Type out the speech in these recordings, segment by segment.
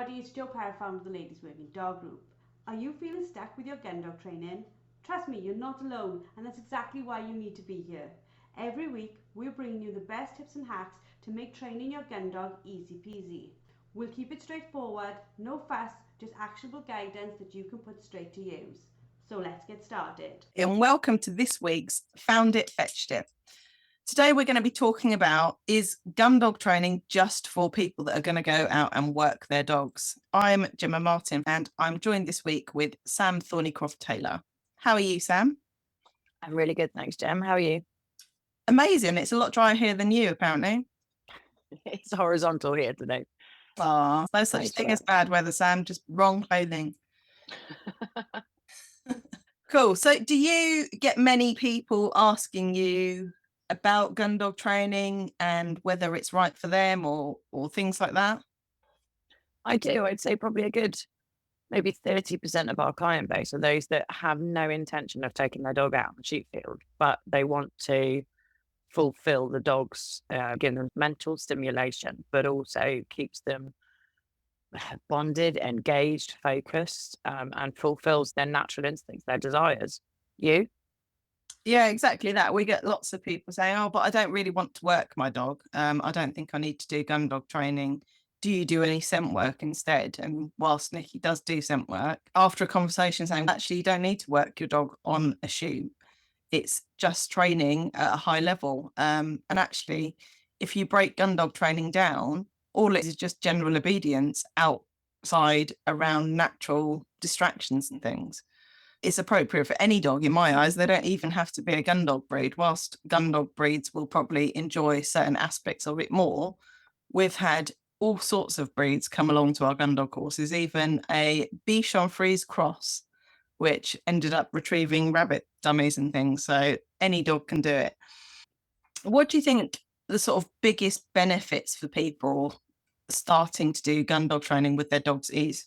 everybody, it's Joe Parrott, founder of the Ladies Working Dog Group. Are you feeling stuck with your gun dog training? Trust me, you're not alone, and that's exactly why you need to be here. Every week, we're bringing you the best tips and hacks to make training your gun dog easy peasy. We'll keep it straightforward, no fuss, just actionable guidance that you can put straight to use. So let's get started. And welcome to this week's Found It, Fetched It. Today we're going to be talking about, is gun dog training just for people that are going to go out and work their dogs? I'm Gemma Martin and I'm joined this week with Sam Thornycroft-Taylor. How are you, Sam? I'm really good, thanks, Gem. How are you? Amazing. It's a lot drier here than you, apparently. It's horizontal here today. No such thing as bad weather, Sam, just wrong clothing. Cool. So do you get many people asking you about gun dog training and whether it's right for them or things like that? I do. I'd say probably a good maybe 30% of our client base are those that have no intention of taking their dog out on the sheep field, but they want to fulfill the dog's, give them mental stimulation, but also keeps them bonded, engaged, focused, and fulfills their natural instincts, their desires. You? Yeah, exactly that. We get lots of people saying, oh, but I don't really want to work my dog. I don't think I need to do gun dog training. Do you do any scent work instead? And whilst Nikki does do scent work, after a conversation saying, actually, you don't need to work your dog on a shoe. It's just training at a high level. And actually, if you break gun dog training down, all it is just general obedience outside around natural distractions and things. It's appropriate for any dog in my eyes. They don't even have to be a gun dog breed. Whilst gun dog breeds will probably enjoy certain aspects of it more, we've had all sorts of breeds come along to our gun dog courses, even a Bichon Frise cross, which ended up retrieving rabbit dummies and things. So any dog can do it. What do you think the sort of biggest benefits for people starting to do gun dog training with their dogs is?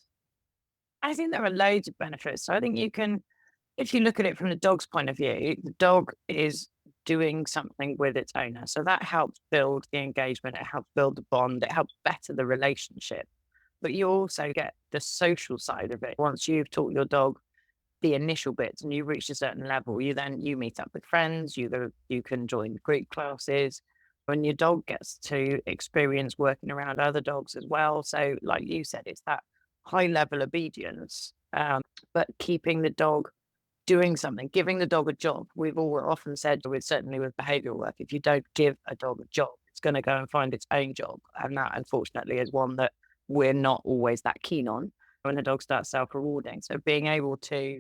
I think there are loads of benefits. So I think you can, if you look at it from the dog's point of view, the dog is doing something with its owner. So that helps build the engagement, it helps build the bond, it helps better the relationship. But you also get the social side of it. Once you've taught your dog the initial bits and you reach a certain level, you meet up with friends, you can join group classes, and your dog gets to experience working around other dogs as well. So like you said, it's that high level obedience, but keeping the dog doing something, giving the dog a job. We've all often said, certainly with behavioural work, if you don't give a dog a job, it's going to go and find its own job. And that, unfortunately, is one that we're not always that keen on when the dog starts self-rewarding. So being able to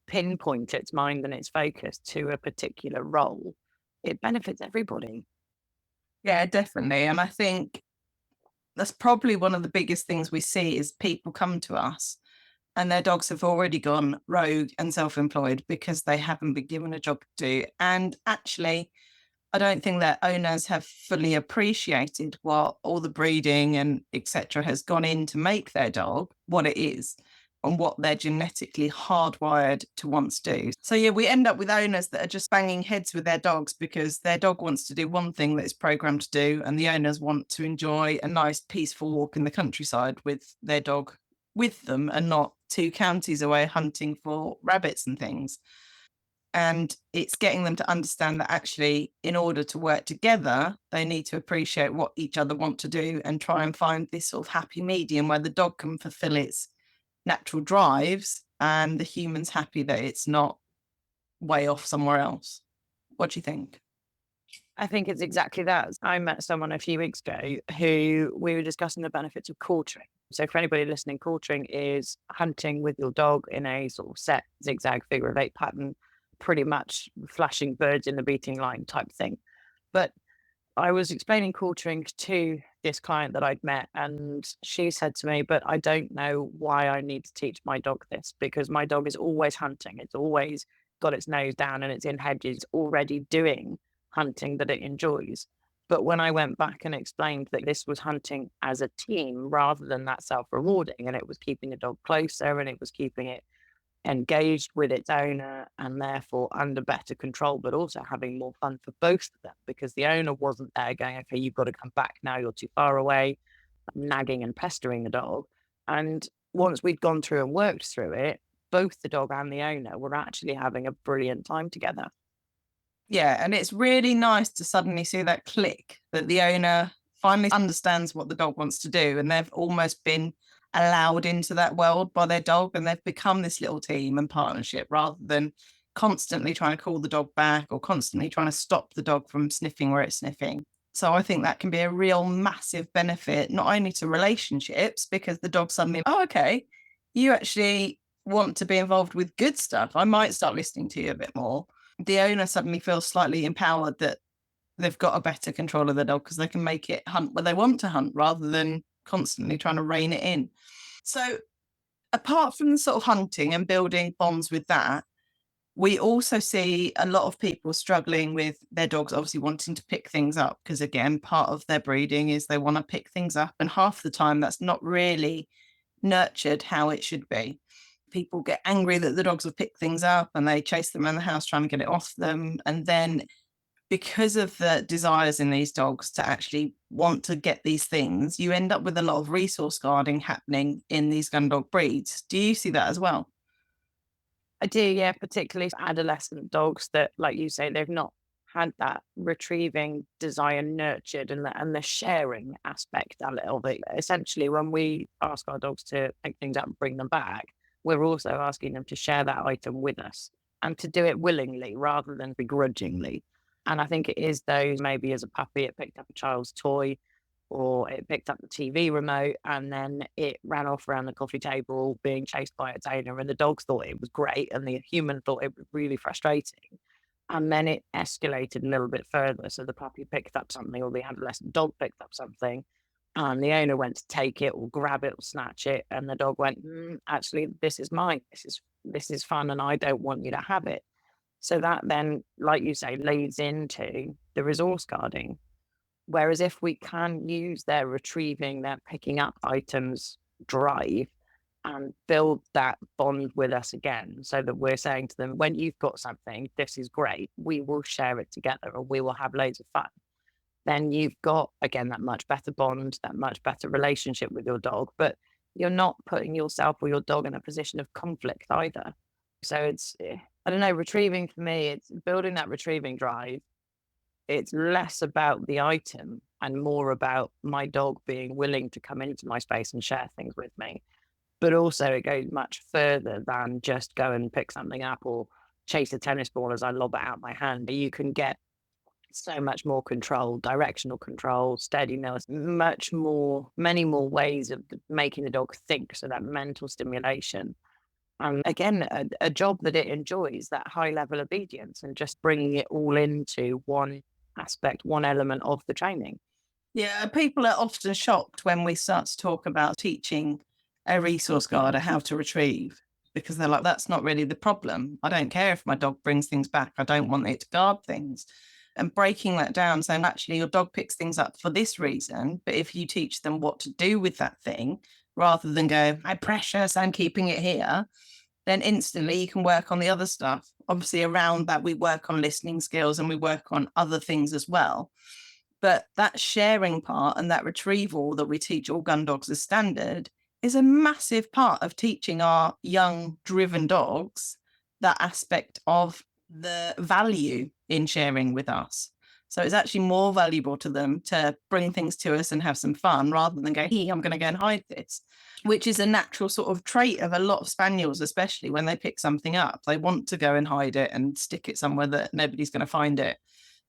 pinpoint its mind and its focus to a particular role, it benefits everybody. Yeah, definitely. And I think that's probably one of the biggest things we see is people come to us and their dogs have already gone rogue and self-employed because they haven't been given a job to do. And actually, I don't think their owners have fully appreciated what all the breeding and etc. has gone in to make their dog what it is and what they're genetically hardwired to want to do. So yeah, we end up with owners that are just banging heads with their dogs because their dog wants to do one thing that it's programmed to do, and the owners want to enjoy a nice peaceful walk in the countryside with their dog with them and not 2 counties away hunting for rabbits and things. And it's getting them to understand that actually, in order to work together, they need to appreciate what each other want to do and try and find this sort of happy medium where the dog can fulfill its natural drives and the human's happy that it's not way off somewhere else. What do you think? I think it's exactly that. I met someone a few weeks ago who we were discussing the benefits of quartering. So for anybody listening, quartering is hunting with your dog in a sort of set zigzag figure of 8 pattern, pretty much flashing birds in the beating line type thing. But I was explaining quartering to this client that I'd met, and she said to me, but I don't know why I need to teach my dog this, because my dog is always hunting. It's always got its nose down and it's in hedges, already doing hunting that it enjoys. But when I went back and explained that this was hunting as a team rather than that self-rewarding, and it was keeping the dog closer and it was keeping it engaged with its owner and therefore under better control, but also having more fun for both of them, because the owner wasn't there going, okay, you've got to come back now, you're too far away, nagging and pestering the dog. And once we'd gone through and worked through it, both the dog and the owner were actually having a brilliant time together. Yeah, and it's really nice to suddenly see that click, that the owner finally understands what the dog wants to do, and they've almost been allowed into that world by their dog, and they've become this little team and partnership rather than constantly trying to call the dog back or constantly trying to stop the dog from sniffing where it's sniffing. So I think that can be a real massive benefit, not only to relationships, because the dog suddenly, oh, okay, you actually want to be involved with good stuff. I might start listening to you a bit more. The owner suddenly feels slightly empowered that they've got a better control of the dog because they can make it hunt where they want to hunt rather than constantly trying to rein it in. So apart from the sort of hunting and building bonds with that, we also see a lot of people struggling with their dogs obviously wanting to pick things up because, again, part of their breeding is they want to pick things up. And half the time that's not really nurtured how it should be. People get angry that the dogs have picked things up and they chase them around the house trying to get it off them. And then because of the desires in these dogs to actually want to get these things, you end up with a lot of resource guarding happening in these gun dog breeds. Do you see that as well? I do, yeah, particularly for adolescent dogs that, like you say, they've not had that retrieving desire nurtured and the sharing aspect a little bit. Essentially, when we ask our dogs to pick things up and bring them back, we're also asking them to share that item with us and to do it willingly rather than begrudgingly. And I think it is those, maybe as a puppy, it picked up a child's toy or it picked up the TV remote and then it ran off around the coffee table being chased by its owner. And the dogs thought it was great and the human thought it was really frustrating. And then it escalated a little bit further. So the puppy picked up something or the adolescent dog picked up something and the owner went to take it or grab it or snatch it. And the dog went, actually, this is mine. This is fun and I don't want you to have it. So that then, like you say, leads into the resource guarding. Whereas if we can use their retrieving, their picking up items drive and build that bond with us again, so that we're saying to them, when you've got something, this is great, we will share it together and we will have loads of fun. Then you've got, again, that much better bond, that much better relationship with your dog, but you're not putting yourself or your dog in a position of conflict either. So I don't know, retrieving for me, it's building that retrieving drive. It's less about the item and more about my dog being willing to come into my space and share things with me. But also it goes much further than just go and pick something up or chase a tennis ball as I lob it out my hand. You can get so much more control, directional control, steadiness, many more ways of making the dog think. So that mental stimulation. And again, a job that it enjoys, that high level obedience and just bringing it all into one aspect, one element of the training. Yeah, people are often shocked when we start to talk about teaching a resource guarder how to retrieve because they're like, that's not really the problem. I don't care if my dog brings things back. I don't want it to guard things. And breaking that down, saying actually your dog picks things up for this reason, but if you teach them what to do with that thing, rather than go, I'm precious, I'm keeping it here, then instantly you can work on the other stuff. Obviously, around that, we work on listening skills and we work on other things as well. But that sharing part and that retrieval that we teach all gun dogs as standard is a massive part of teaching our young, driven dogs that aspect of the value in sharing with us. So it's actually more valuable to them to bring things to us and have some fun rather than go, hey, I'm going to go and hide this, which is a natural sort of trait of a lot of spaniels, especially when they pick something up. They want to go and hide it and stick it somewhere that nobody's going to find it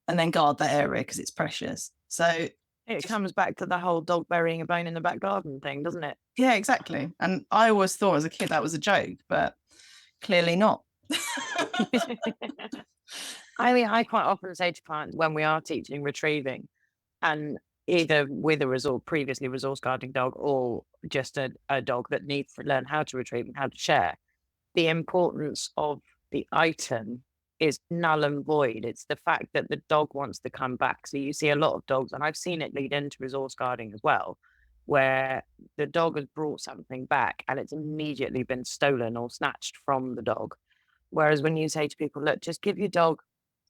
and then guard that area because it's precious. So it comes back to the whole dog burying a bone in the back garden thing, doesn't it? Yeah, exactly. And I always thought as a kid that was a joke, but clearly not. I mean, I quite often say to clients when we are teaching retrieving, and either with a previously resource guarding dog or just a dog that needs to learn how to retrieve and how to share, the importance of the item is null and void. It's the fact that the dog wants to come back. So you see a lot of dogs, and I've seen it lead into resource guarding as well, where the dog has brought something back and it's immediately been stolen or snatched from the dog. Whereas when you say to people, look, just give your dog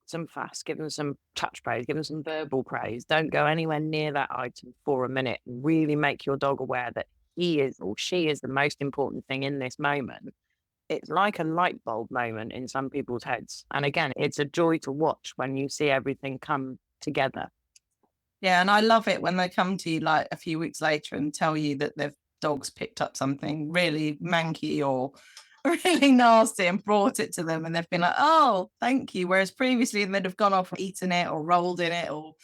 some fuss, give them some touch praise, give them some verbal praise. Don't go anywhere near that item for a minute. Really make your dog aware that he is or she is the most important thing in this moment, it's like a light bulb moment in some people's heads. And again, it's a joy to watch when you see everything come together. Yeah, and I love it when they come to you like a few weeks later and tell you that their dog's picked up something really manky or really nasty and brought it to them, and they've been like, oh, thank you. Whereas previously they'd have gone off and eaten it or rolled in it or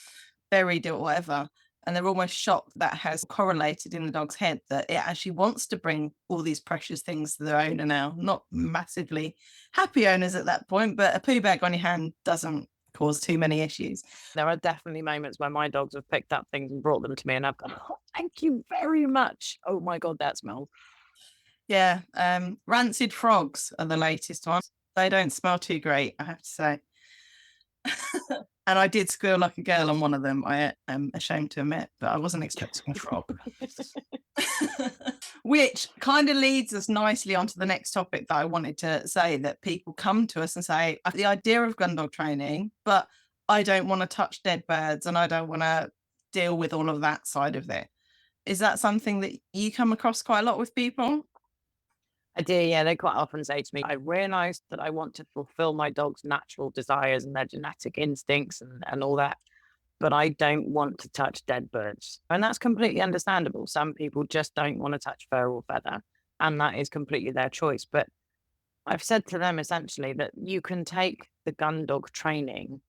buried it or whatever. And they're almost shocked that has correlated in the dog's head that it actually wants to bring all these precious things to their owner now. Not massively happy owners at that point, but a poo bag on your hand doesn't cause too many issues. There are definitely moments where my dogs have picked up things and brought them to me, and I've gone, oh, thank you very much. Oh my God, that smells. Yeah, rancid frogs are the latest ones. They don't smell too great, I have to say. And I did squeal like a girl on one of them, I am ashamed to admit, but I wasn't expecting a frog. Which kind of leads us nicely onto the next topic that I wanted to say, that people come to us and say, the idea of gun dog training, but I don't want to touch dead birds and I don't want to deal with all of that side of it. Is that something that you come across quite a lot with people? I do, yeah. They quite often say to me, I realised that I want to fulfill my dog's natural desires and their genetic instincts and all that, but I don't want to touch dead birds. And that's completely understandable. Some people just don't want to touch fur or feather, and that is completely their choice. But I've said to them essentially that you can take the gun dog training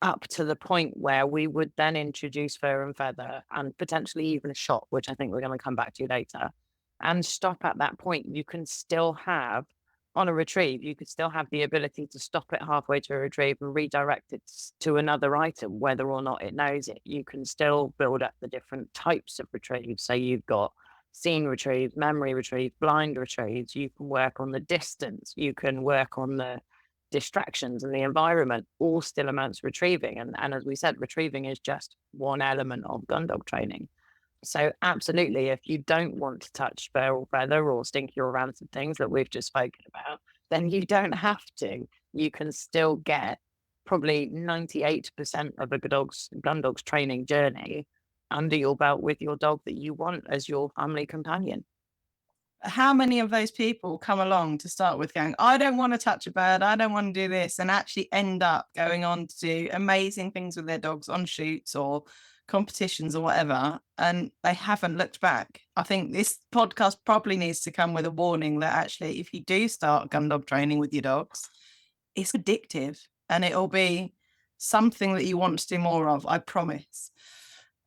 up to the point where we would then introduce fur and feather and potentially even a shot, which I think we're going to come back to later, and stop at that point. You can still have, on a retrieve, you could still have the ability to stop it halfway to a retrieve and redirect it to another item, whether or not it knows it. You can still build up the different types of retrieves. So you've got scene retrieves, memory retrieves, blind retrieves. You can work on the distance. You can work on the distractions and the environment, all still amounts to retrieving. And as we said, retrieving is just one element of gun dog training. So absolutely, if you don't want to touch fur or feather or stinky or rancid things that we've just spoken about, then you don't have to. You can still get probably 98% of a gun dog's training journey under your belt with your dog that you want as your family companion. How many of those people come along to start with going, I don't want to touch a bird, I don't want to do this, and actually end up going on to do amazing things with their dogs on shoots or competitions or whatever, and they haven't looked back? I think this podcast probably needs to come with a warning that actually, if you do start gun dog training with your dogs, it's addictive and it'll be something that you want to do more of, I promise.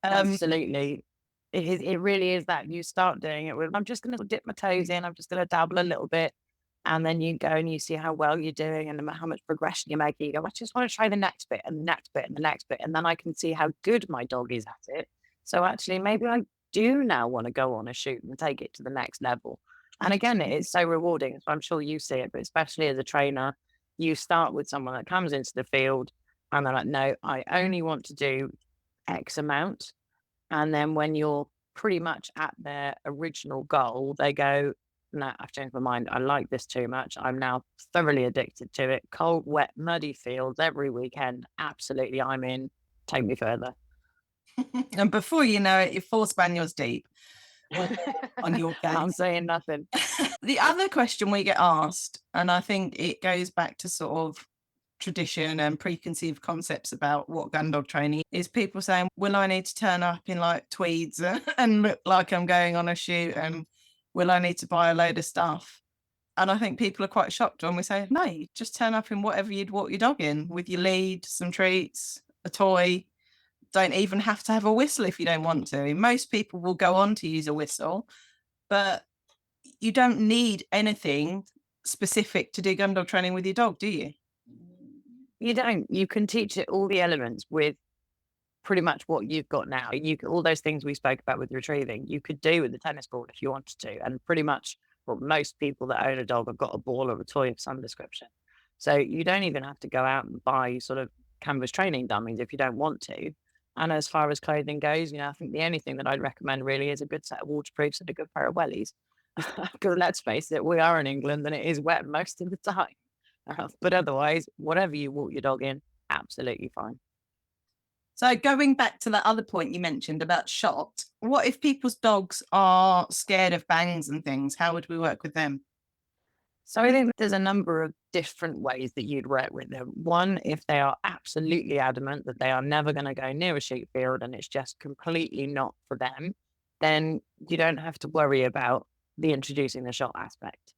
Absolutely. It really is that. You start doing it with, I'm just going to dip my toes in, I'm just going to dabble a little bit. And then you go and you see how well you're doing and how much progression you're making. You go, I just want to try the next bit and the next bit and the next bit. And then I can see how good my dog is at it. So actually, maybe I do now want to go on a shoot and take it to the next level. And again, it is so rewarding. So I'm sure you see it, but especially as a trainer, you start with someone that comes into the field and they're like, no, I only want to do X amount. And then when you're pretty much at their original goal, they go, no, I've changed my mind. I like this too much. I'm now thoroughly addicted to it. Cold, wet, muddy fields every weekend. Absolutely, I'm in. Take me further. And before you know it, you're 4 spaniels deep on your case. I'm saying nothing. The other question we get asked, and I think it goes back to sort of tradition and preconceived concepts about what gun dog training is, people saying, will I need to turn up in like tweeds and look like I'm going on a shoot, and will I need to buy a load of stuff? And I think people are quite shocked when we say, no, you just turn up in whatever you'd walk your dog in, with your lead, some treats, a toy. Don't even have to have a whistle if you don't want to. Most people will go on to use a whistle, but you don't need anything specific to do gun dog training with your dog, do you? You don't. You can teach it all the elements with pretty much what you've got now. All those things we spoke about with retrieving, you could do with the tennis ball if you wanted to. And pretty much, well, most people that own a dog have got a ball or a toy of some description. So you don't even have to go out and buy sort of canvas training dummies if you don't want to. And as far as clothing goes, I think the only thing that I'd recommend really is a good set of waterproofs and a good pair of wellies. Because let's face it, we are in England and it is wet most of the time. But otherwise, whatever you walk your dog in, absolutely fine. So going back to that other point you mentioned about shot, what if people's dogs are scared of bangs and things? How would we work with them? So I think there's a number of different ways that you'd work with them. One, if they are absolutely adamant that they are never going to go near a sheep field and it's just completely not for them, then you don't have to worry about the introducing the shot aspect.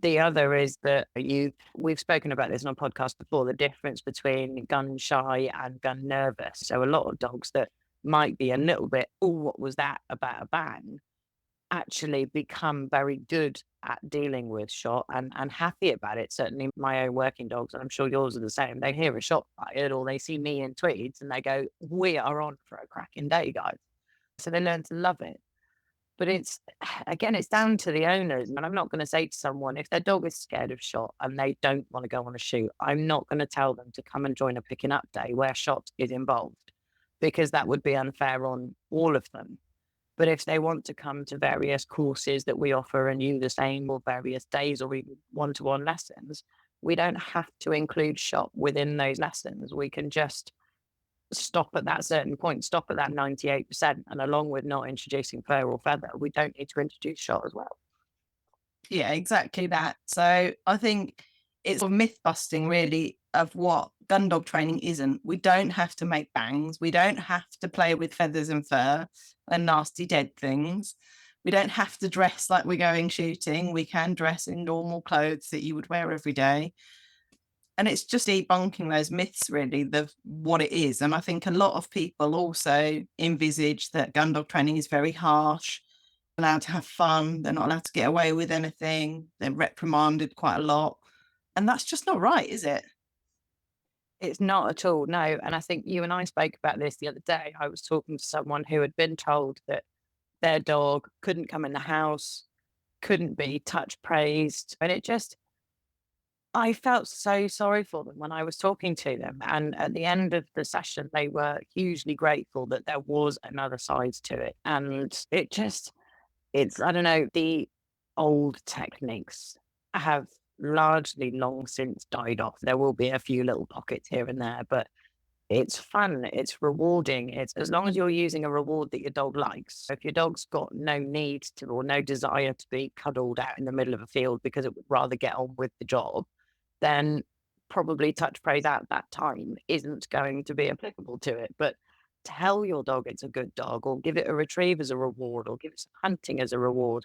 The other is that we've spoken about this on a podcast before, the difference between gun shy and gun nervous. So a lot of dogs that might be a little bit, oh, what was that about a bang, actually become very good at dealing with shot and happy about it. Certainly my own working dogs, and I'm sure yours are the same. They hear a shot fired or they see me in tweeds and they go, we are on for a cracking day, guys. So they learn to love it. But it's, again, it's down to the owners. And I'm not going to say to someone, if their dog is scared of shot and they don't want to go on a shoot, I'm not going to tell them to come and join a picking up day where shot is involved, because that would be unfair on all of them. But if they want to come to various courses that we offer and you the same, or various days or even one-to-one lessons, we don't have to include shot within those lessons. We can just stop at that certain point, stop at that 98%. And along with not introducing fur or feather, we don't need to introduce shot as well. Yeah, exactly that. So I think it's sort of myth busting really of what gun dog training isn't. We don't have to make bangs. We don't have to play with feathers and fur and nasty dead things. We don't have to dress like we're going shooting. We can dress in normal clothes that you would wear every day. And it's just debunking those myths, really, of what it is. And I think a lot of people also envisage that gun dog training is very harsh, allowed to have fun. They're not allowed to get away with anything. They're reprimanded quite a lot. And that's just not right, is it? It's not at all, no. And I think you and I spoke about this the other day. I was talking to someone who had been told that their dog couldn't come in the house, couldn't be touch praised. And it just, I felt so sorry for them when I was talking to them. And at the end of the session, they were hugely grateful that there was another side to it. And it just, I don't know, the old techniques have largely long since died off. There will be a few little pockets here and there, but it's fun, it's rewarding. It's as long as you're using a reward that your dog likes. If your dog's got no need to or no desire to be cuddled out in the middle of a field because it would rather get on with the job, then probably touch praise at that time isn't going to be applicable to it. But tell your dog it's a good dog, or give it a retrieve as a reward, or give it some hunting as a reward.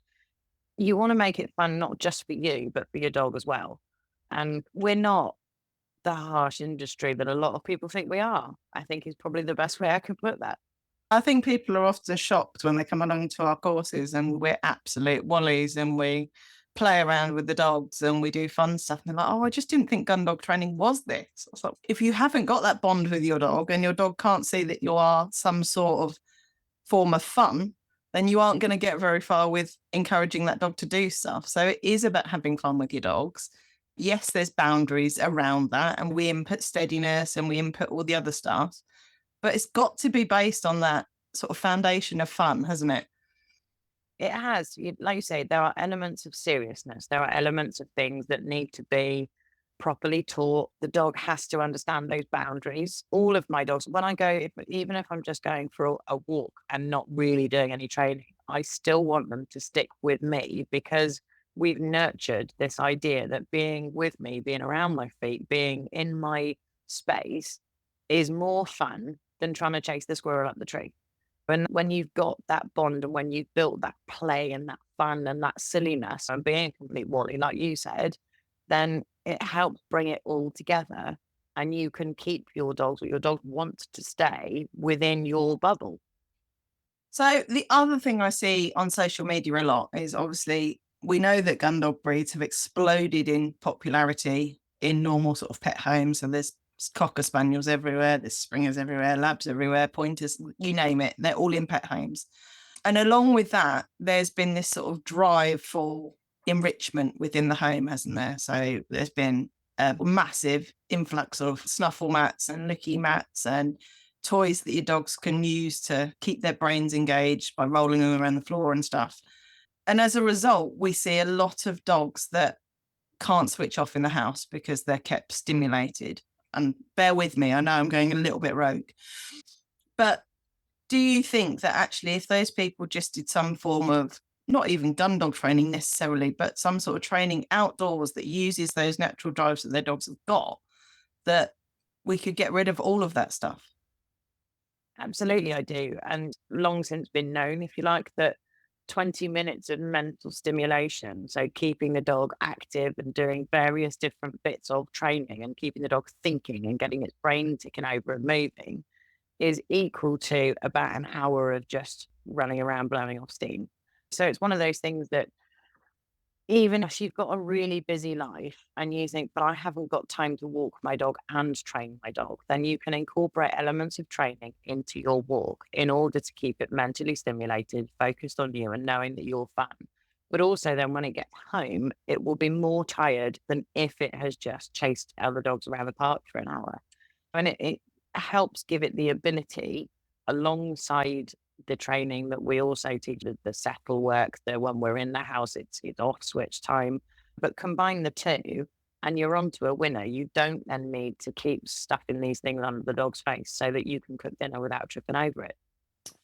You want to make it fun, not just for you, but for your dog as well. And we're not the harsh industry that a lot of people think we are, I think is probably the best way I can put that. I think people are often shocked when they come along to our courses and we're absolute wallies and we play around with the dogs and we do fun stuff. And they're like, oh, I just didn't think gun dog training was this. So if you haven't got that bond with your dog and your dog can't see that you are some sort of form of fun, then you aren't going to get very far with encouraging that dog to do stuff. So it is about having fun with your dogs. Yes, there's boundaries around that, and we input steadiness and we input all the other stuff, but it's got to be based on that sort of foundation of fun, hasn't it? It has, like you say, there are elements of seriousness. There are elements of things that need to be properly taught. The dog has to understand those boundaries. All of my dogs, when I go, even if I'm just going for a walk and not really doing any training, I still want them to stick with me, because we've nurtured this idea that being with me, being around my feet, being in my space is more fun than trying to chase the squirrel up the tree. When you've got that bond and when you've built that play and that fun and that silliness and being a complete wally, like you said, then it helps bring it all together, and you can keep your dogs, what your dog wants to stay within your bubble. So the other thing I see on social media a lot is, obviously we know that gun dog breeds have exploded in popularity in normal sort of pet homes. So there's cocker spaniels everywhere, there's springers everywhere, labs everywhere, pointers, you name it, they're all in pet homes. And along with that, there's been this sort of drive for enrichment within the home, hasn't there? So there's been a massive influx of snuffle mats and licky mats and toys that your dogs can use to keep their brains engaged by rolling them around the floor and stuff. And as a result, we see a lot of dogs that can't switch off in the house because they're kept stimulated. And bear with me, I know I'm going a little bit rogue. But do you think that actually if those people just did some form of, not even gun dog training necessarily, but some sort of training outdoors that uses those natural drives that their dogs have got, that we could get rid of all of that stuff? Absolutely, I do. And long since been known, if you like, that 20 minutes of mental stimulation, so keeping the dog active and doing various different bits of training and keeping the dog thinking and getting its brain ticking over and moving, is equal to about an hour of just running around blowing off steam. So it's one of those things that even if you've got a really busy life and you think, but I haven't got time to walk my dog and train my dog, then you can incorporate elements of training into your walk in order to keep it mentally stimulated, focused on you and knowing that you're fun. But also then when it gets home, it will be more tired than if it has just chased other dogs around the park for an hour. And it helps give it the ability alongside the training that we also teach, the settle work, the when we're in the house, it's off switch time. But combine the two and you're onto a winner. You don't then need to keep stuffing these things under the dog's face so that you can cook dinner without tripping over it.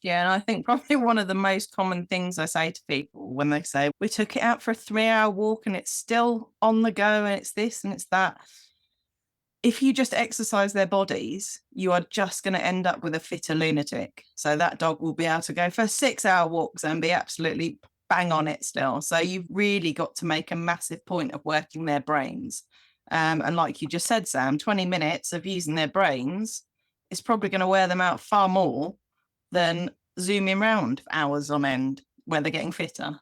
Yeah, and I think probably one of the most common things I say to people when they say, we took it out for a 3-hour walk and it's still on the go and it's this and it's that. If you just exercise their bodies, you are just going to end up with a fitter lunatic. So that dog will be able to go for 6-hour walks and be absolutely bang on it still. So you've really got to make a massive point of working their brains. And like you just said, Sam, 20 minutes of using their brains is probably going to wear them out far more than zooming around hours on end where they're getting fitter.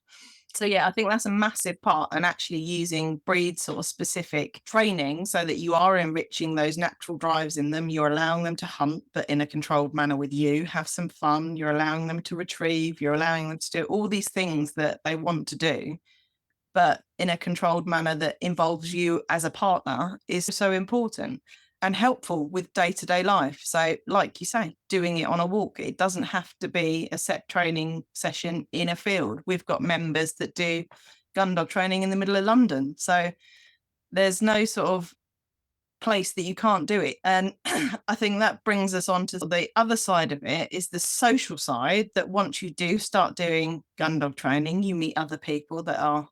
So yeah, I think that's a massive part, and actually using breed sort of specific training so that you are enriching those natural drives in them. You're allowing them to hunt, but in a controlled manner with you, have some fun. You're allowing them to retrieve. You're allowing them to do all these things that they want to do, but in a controlled manner that involves you as a partner is so important and helpful with day-to-day life. So like you say, doing it on a walk, it doesn't have to be a set training session in a field. We've got members that do gun dog training in the middle of London. So there's no sort of place that you can't do it. And I think that brings us on to the other side of it, is the social side, that once you do start doing gun dog training, you meet other people that are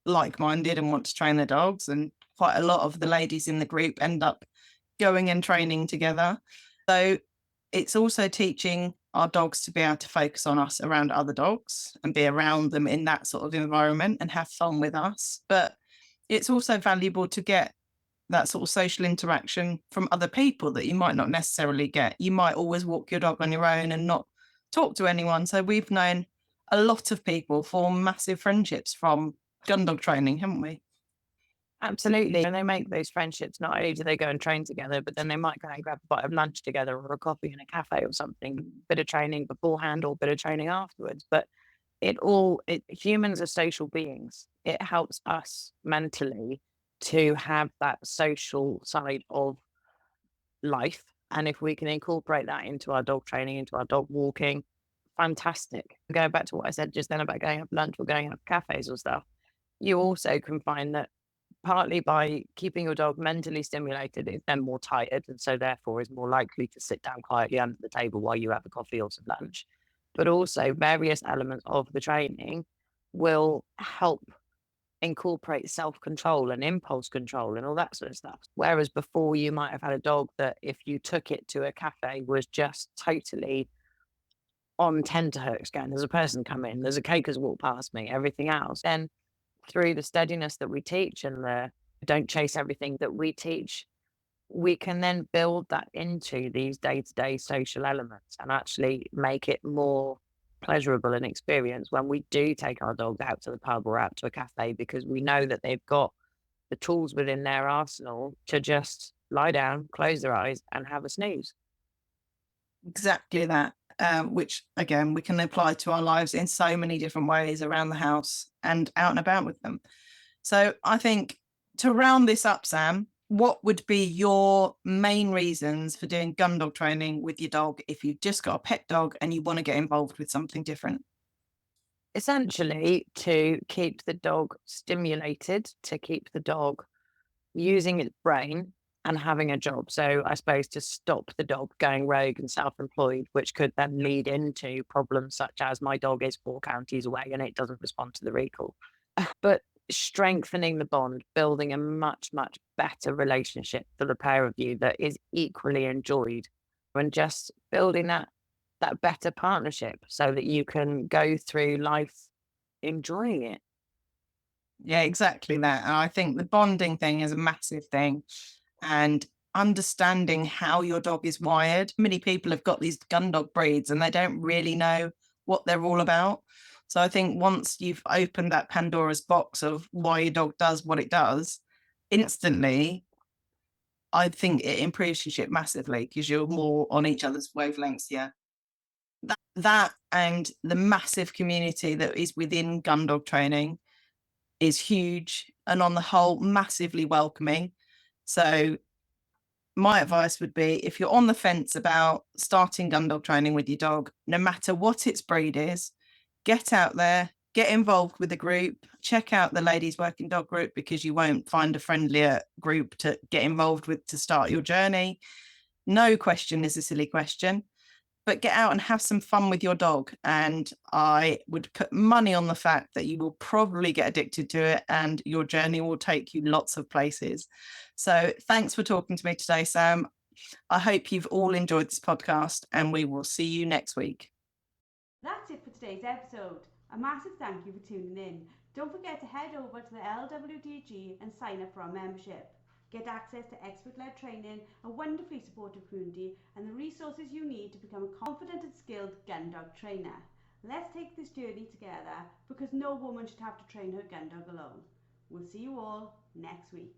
like-minded and want to train their dogs. And quite a lot of the ladies in the group end up going and training together. So it's also teaching our dogs to be able to focus on us around other dogs and be around them in that sort of environment and have fun with us. But it's also valuable to get that sort of social interaction from other people that you might not necessarily get. You might always walk your dog on your own and not talk to anyone. So we've known a lot of people form massive friendships from gun dog training, haven't we? Absolutely. And they make those friendships. Not only do they go and train together, but then they might go and grab a bite of lunch together or a coffee in a cafe or something, bit of training beforehand or bit of training afterwards. But humans are social beings. It helps us mentally to have that social side of life. And if we can incorporate that into our dog training, into our dog walking, fantastic. Going back to what I said just then about going up lunch or going up cafes or stuff, you also can find that partly by keeping your dog mentally stimulated, it's then more tired and so therefore is more likely to sit down quietly under the table while you have a coffee or some lunch. But also various elements of the training will help incorporate self-control and impulse control and all that sort of stuff. Whereas before you might have had a dog that if you took it to a cafe was just totally on tenterhooks going, there's a person come in, there's a cake has walked past me, everything else. Then through the steadiness that we teach and the don't chase everything that we teach, we can then build that into these day-to-day social elements and actually make it more pleasurable an experience when we do take our dogs out to the pub or out to a cafe, because we know that they've got the tools within their arsenal to just lie down, close their eyes and have a snooze. Exactly that, which again, we can apply to our lives in so many different ways around the house and out and about with them. So I think to round this up, Sam, what would be your main reasons for doing gun dog training with your dog if you've just got a pet dog and you want to get involved with something different? Essentially, to keep the dog stimulated, to keep the dog using its brain and having a job. So I suppose to stop the dog going rogue and self-employed, which could then lead into problems such as my dog is 4 counties away and it doesn't respond to the recall. But strengthening the bond, building a much, much better relationship for the pair of you that is equally enjoyed, and just building that better partnership so that you can go through life enjoying it. Yeah, exactly that. And I think the bonding thing is a massive thing. And understanding how your dog is wired. Many people have got these Gundog breeds and they don't really know what they're all about. So I think once you've opened that Pandora's box of why your dog does what it does, instantly, I think it improves your ship massively because you're more on each other's wavelengths. Yeah. That and the massive community that is within Gundog training is huge and on the whole massively welcoming. So my advice would be, if you're on the fence about starting Gundog training with your dog, no matter what its breed is, get out there, get involved with the group, check out the Ladies Working Dog group, because you won't find a friendlier group to get involved with to start your journey. No question is a silly question, but get out and have some fun with your dog. And I would put money on the fact that you will probably get addicted to it and your journey will take you lots of places. So thanks for talking to me today, Sam. I hope you've all enjoyed this podcast and we will see you next week. That's it for today's episode. A massive thank you for tuning in. Don't forget to head over to the LWDG and sign up for our membership. Get access to expert-led training, a wonderfully supportive community, and the resources you need to become a confident and skilled gun dog trainer. Let's take this journey together, because no woman should have to train her gun dog alone. We'll see you all next week.